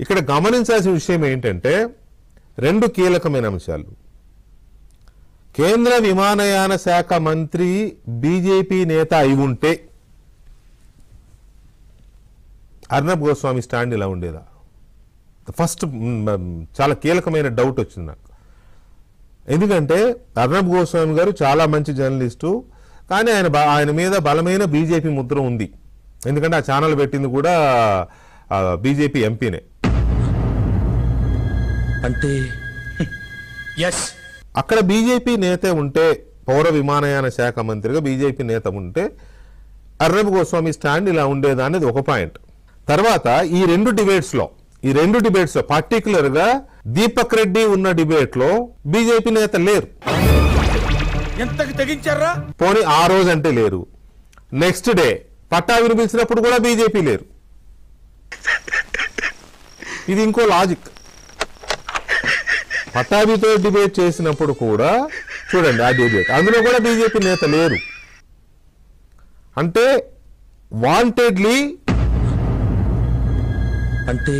ఇక్కడ గమనించాల్సిన విషయం ఏంటంటే రెండు కీలకమైన అంశాలు. కేంద్ర విమానయాన శాఖ మంత్రి బీజేపీ నేత అయి ఉంటే అర్నబ్ గోస్వామి స్టాండ్ ఇలా ఉండేదా? ఫస్ట్ చాలా కీలకమైన డౌట్ వచ్చింది నాకు. ఎందుకంటే అర్నబ్ గోస్వామి గారు చాలా మంచి జర్నలిస్టు, కానీ ఆయన మీద బలమైన బీజేపీ ముద్ర ఉంది. ఎందుకంటే ఆ ఛానల్ పెట్టింది కూడా బీజేపీ ఎంపీనే. అంటే అక్కడ బీజేపీ నేత ఉంటే, పౌర విమానయాన శాఖ మంత్రిగా బీజేపీ నేత ఉంటే అర్నబ్ గోస్వామి స్టాండ్ ఇలా ఉండేదా అనేది ఒక పాయింట్. తర్వాత ఈ రెండు డిబేట్స్ లో పర్టికులర్ గా దీపక్ రెడ్డి ఉన్న డిబేట్ లో బీజేపీ నేత లేరు. ఎంతకి తెగించారా? పోనీ ఆ రోజు అంటే లేరు, నెక్స్ట్ డే పట్టాభిని పిలిచినప్పుడు కూడా బీజేపీ లేరు. ఇది ఇంకో లాజిక్. పట్టాభితో డిబేట్ చేసినప్పుడు కూడా చూడండి ఆ డిబేట్, అందులో కూడా బీజేపీ నేత లేరు. అంటే వాంటెడ్లీ అంటే